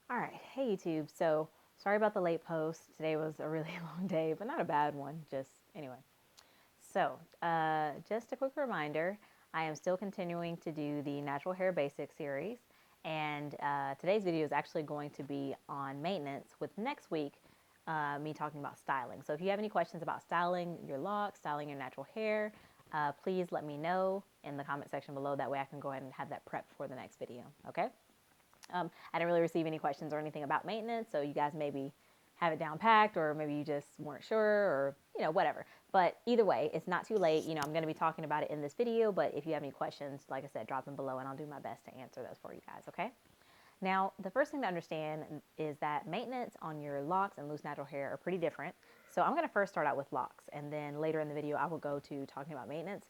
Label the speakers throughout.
Speaker 1: All right, hey YouTube. So sorry about the late post. Today was a really long day, but not a bad one. Just anyway. Just a quick reminder: I am still continuing to do the Natural Hair Basics series, and today's video is actually going to be on maintenance. With next week, me talking about styling. So if you have any questions about styling your locks, styling your natural hair, please let me know in the comment section below. That way, I can go ahead and have that prepped for the next video. Okay. I didn't really receive any questions or anything about maintenance, so you guys maybe have it down packed, or maybe you just weren't sure, or whatever. But either way, it's not too late. I'm going to be talking about it in this video, but if you have any questions, like I said, drop them below and I'll do my best to answer those for you guys. Okay. Now, the first thing to understand is that maintenance on your locks and loose natural hair are pretty different. So I'm going to first start out with locks, and then later in the video, I will go to talking about maintenance.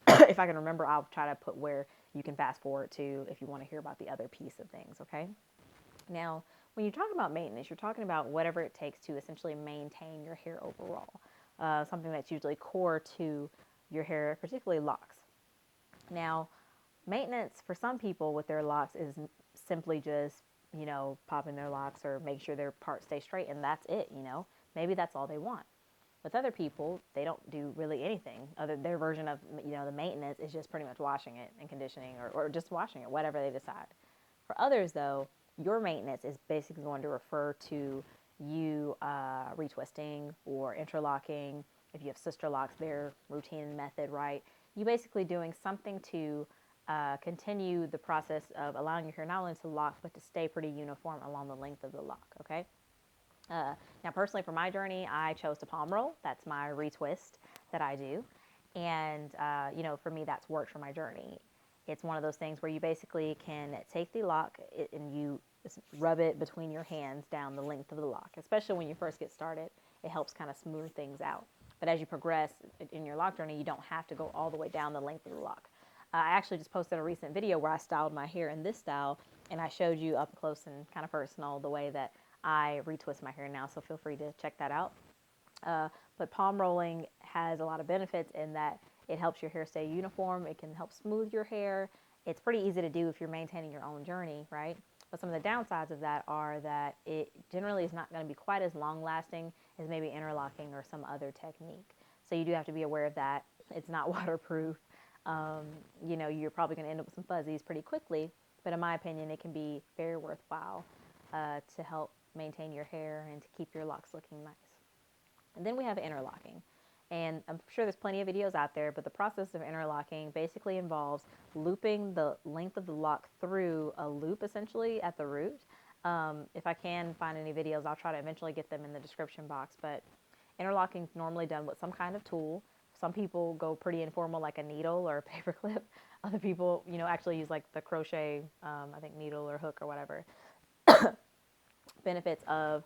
Speaker 1: If I can remember, I'll try to put where you can fast forward to if you want to hear about the other piece of things, okay? Now, when you're talking about maintenance, you're talking about whatever it takes to essentially maintain your hair overall. Something that's usually core to your hair, particularly locks. Now, maintenance for some people with their locks is simply just, popping their locks or make sure their parts stay straight, and that's it. Maybe that's all they want. With other people, they don't do really anything. Their version of the maintenance is just pretty much washing it and conditioning, or just washing it, whatever they decide. For others, though, your maintenance is basically going to refer to you retwisting or interlocking. If you have sister locks, their routine method, right? You basically doing something to continue the process of allowing your hair not only to lock, but to stay pretty uniform along the length of the lock, okay? Now, personally, for my journey, I chose to palm roll. That's my retwist that I do. And, for me, that's worked for my journey. It's one of those things where you basically can take the lock and you rub it between your hands down the length of the lock, especially when you first get started. It helps kind of smooth things out. But as you progress in your lock journey, you don't have to go all the way down the length of the lock. I actually just posted a recent video where I styled my hair in this style, and I showed you up close and kind of personal the way that I retwist my hair now, so feel free to check that out. But palm rolling has a lot of benefits in that it helps your hair stay uniform. It can help smooth your hair. It's pretty easy to do if you're maintaining your own journey, right? But some of the downsides of that are that it generally is not going to be quite as long lasting as maybe interlocking or some other technique. So you do have to be aware of that. It's not waterproof. You're probably going to end up with some fuzzies pretty quickly. But in my opinion, it can be very worthwhile to help maintain your hair and to keep your locks looking nice. And then we have interlocking. And I'm sure there's plenty of videos out there, but the process of interlocking basically involves looping the length of the lock through a loop essentially at the root. If I can find any videos, I'll try to eventually get them in the description box. But interlocking is normally done with some kind of tool. Some people go pretty informal, like a needle or a paper clip. Other people, actually use like the crochet, I think needle or hook or whatever. Benefits of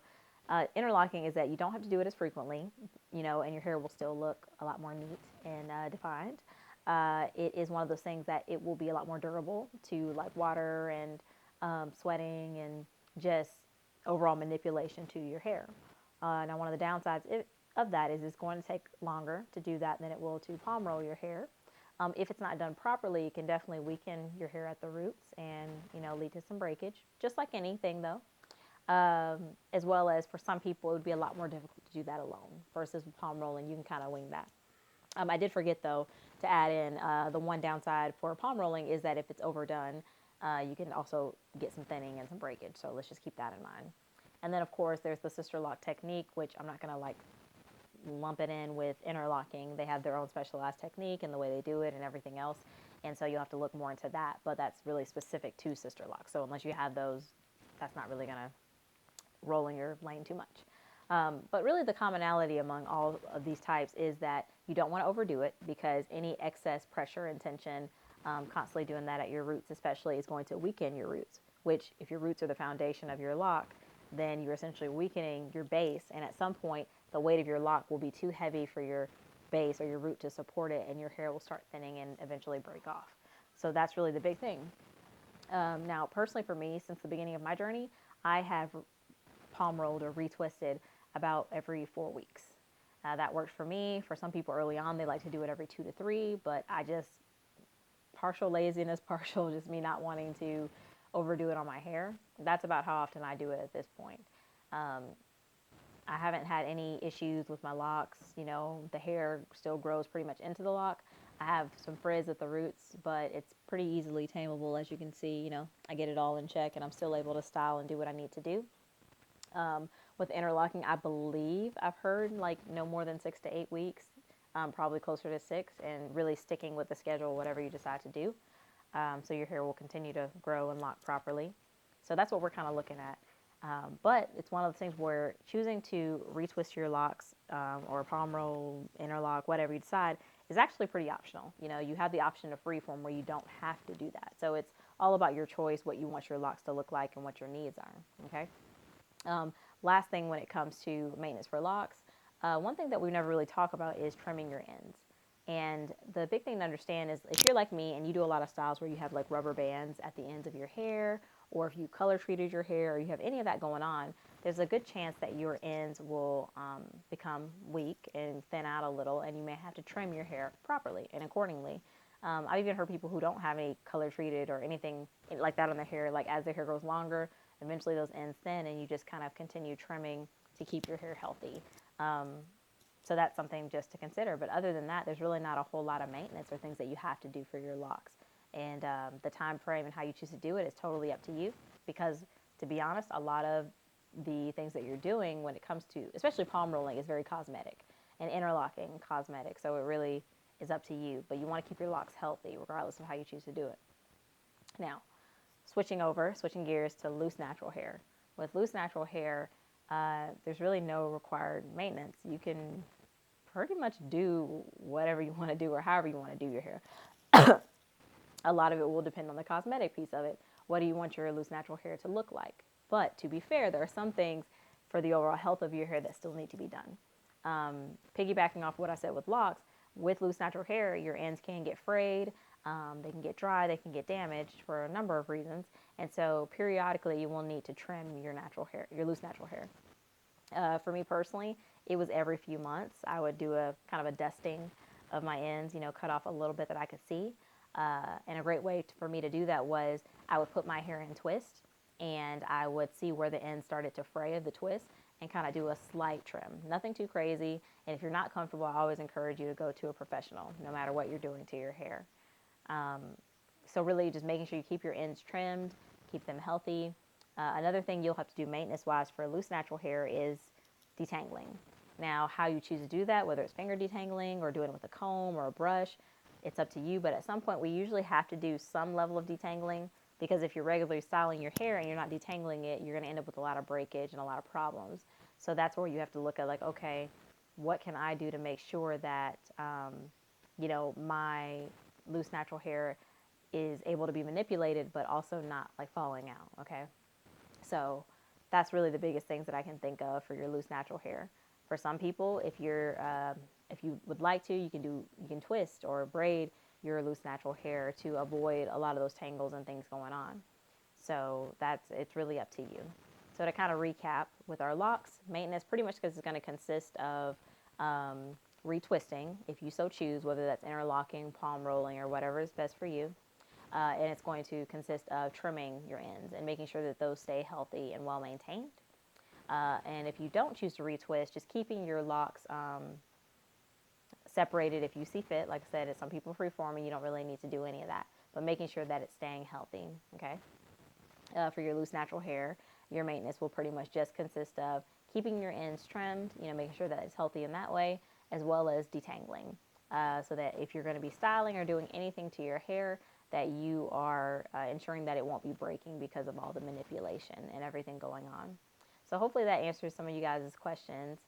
Speaker 1: interlocking is that you don't have to do it as frequently, and your hair will still look a lot more neat and defined. It is one of those things that it will be a lot more durable to like water and sweating and just overall manipulation to your hair. Now, one of the downsides of that is it's going to take longer to do that than it will to palm roll your hair. If it's not done properly, it can definitely weaken your hair at the roots and lead to some breakage, just like anything though. As well as for some people, it would be a lot more difficult to do that alone versus with palm rolling. You can kind of wing that. I did forget, though, to add in the one downside for palm rolling is that if it's overdone, you can also get some thinning and some breakage. So let's just keep that in mind. And then, of course, there's the sister lock technique, which I'm not going to lump it in with interlocking. They have their own specialized technique and the way they do it and everything else. And so you'll have to look more into that. But that's really specific to sister lock. So unless you have those, that's not really going to roll in your lane too much. But really the commonality among all of these types is that you don't want to overdo it, because any excess pressure and tension, constantly doing that at your roots especially, is going to weaken your roots, which if your roots are the foundation of your lock, then you're essentially weakening your base, and at some point the weight of your lock will be too heavy for your base or your root to support it, and your hair will start thinning and eventually break off. So that's really the big thing. Now, personally for me, since the beginning of my journey, I have palm rolled or retwisted about every 4 weeks. That worked for me. For some people early on, they like to do it every 2 to 3, but I just, partial laziness, partial just me not wanting to overdo it on my hair. That's about how often I do it at this point. Um, I haven't had any issues with my locks. You know, the hair still grows pretty much into the lock. I have some frizz at the roots, but it's pretty easily tameable. As you can see, you know, I get it all in check and I'm still able to style and do what I need to do. With interlocking, I believe I've heard like no more than 6 to 8 weeks, probably closer to 6, and really sticking with the schedule, whatever you decide to do. So your hair will continue to grow and lock properly. So that's what we're kind of looking at. But it's one of those things where choosing to retwist your locks or palm roll, interlock, whatever you decide, is actually pretty optional. You know, you have the option of freeform where you don't have to do that. So it's all about your choice, what you want your locks to look like and what your needs are, okay? Last thing when it comes to maintenance for locks, one thing that we never really talk about is trimming your ends. And the big thing to understand is if you're like me and you do a lot of styles where you have like rubber bands at the ends of your hair, or if you color treated your hair, or you have any of that going on, there's a good chance that your ends will become weak and thin out a little, and you may have to trim your hair properly and accordingly. I've even heard people who don't have any color treated or anything like that on their hair, like as their hair grows longer, eventually those ends thin, and you just kind of continue trimming to keep your hair healthy. So that's something just to consider. But other than that, there's really not a whole lot of maintenance or things that you have to do for your locks. And the time frame and how you choose to do it is totally up to you. Because to be honest, a lot of the things that you're doing when it comes to, especially palm rolling, is very cosmetic, and interlocking cosmetic. So it really is up to you. But you want to keep your locks healthy regardless of how you choose to do it. Now, switching gears to loose natural hair. With loose natural hair, there's really no required maintenance. You can pretty much do whatever you want to do or however you want to do your hair. A lot of it will depend on the cosmetic piece of it. What do you want your loose natural hair to look like? But to be fair, there are some things for the overall health of your hair that still need to be done. Piggybacking off what I said with locks, with loose natural hair, your ends can get frayed, they can get dry, they can get damaged for a number of reasons. And so periodically you will need to trim your natural hair, your loose natural hair. For me personally, it was every few months. I would do a kind of a dusting of my ends, you know, cut off a little bit that I could see. And a great way for me to do that was I would put my hair in twist, and I would see where the ends started to fray of the twist and kind of do a slight trim. Nothing too crazy. And if you're not comfortable, I always encourage you to go to a professional, no matter what you're doing to your hair. So really just making sure you keep your ends trimmed, keep them healthy. Another thing you'll have to do maintenance-wise for loose natural hair is detangling. Now, how you choose to do that, whether it's finger detangling or doing it with a comb or a brush, it's up to you. But at some point, we usually have to do some level of detangling, because if you're regularly styling your hair and you're not detangling it, you're going to end up with a lot of breakage and a lot of problems. So that's where you have to look at, like, okay, what can I do to make sure that, you know, my loose natural hair is able to be manipulated, but also not like falling out, okay? So that's really the biggest things that I can think of for your loose natural hair. For some people, if you would like to, you can twist or braid your loose natural hair to avoid a lot of those tangles and things going on. So it's really up to you. So to kind of recap with our locks, maintenance pretty much is going to consist of retwisting, if you so choose, whether that's interlocking, palm rolling, or whatever is best for you. And it's going to consist of trimming your ends and making sure that those stay healthy and well maintained. And if you don't choose to retwist, just keeping your locks separated if you see fit. Like I said, some people freeform and you don't really need to do any of that, but making sure that it's staying healthy, okay? For your loose natural hair, your maintenance will pretty much just consist of keeping your ends trimmed, you know, making sure that it's healthy in that way, as well as detangling. So that if you're going to be styling or doing anything to your hair, that you are ensuring that it won't be breaking because of all the manipulation and everything going on. So hopefully that answers some of you guys' questions.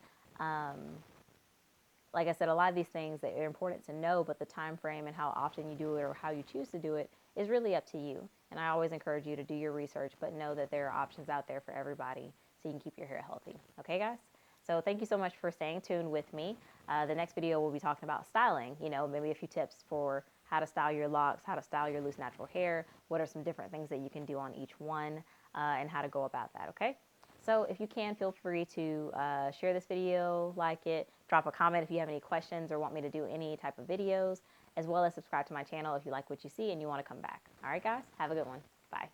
Speaker 1: Like I said, a lot of these things that are important to know, but the time frame and how often you do it or how you choose to do it is really up to you. And I always encourage you to do your research, but know that there are options out there for everybody so you can keep your hair healthy. Okay, guys? So thank you so much for staying tuned with me. The next video we'll be talking about styling, you know, maybe a few tips for how to style your locks, how to style your loose natural hair, what are some different things that you can do on each one, and how to go about that, okay? So if you can, feel free to share this video, like it, drop a comment if you have any questions or want me to do any type of videos, as well as subscribe to my channel if you like what you see and you want to come back. All right, guys, have a good one. Bye.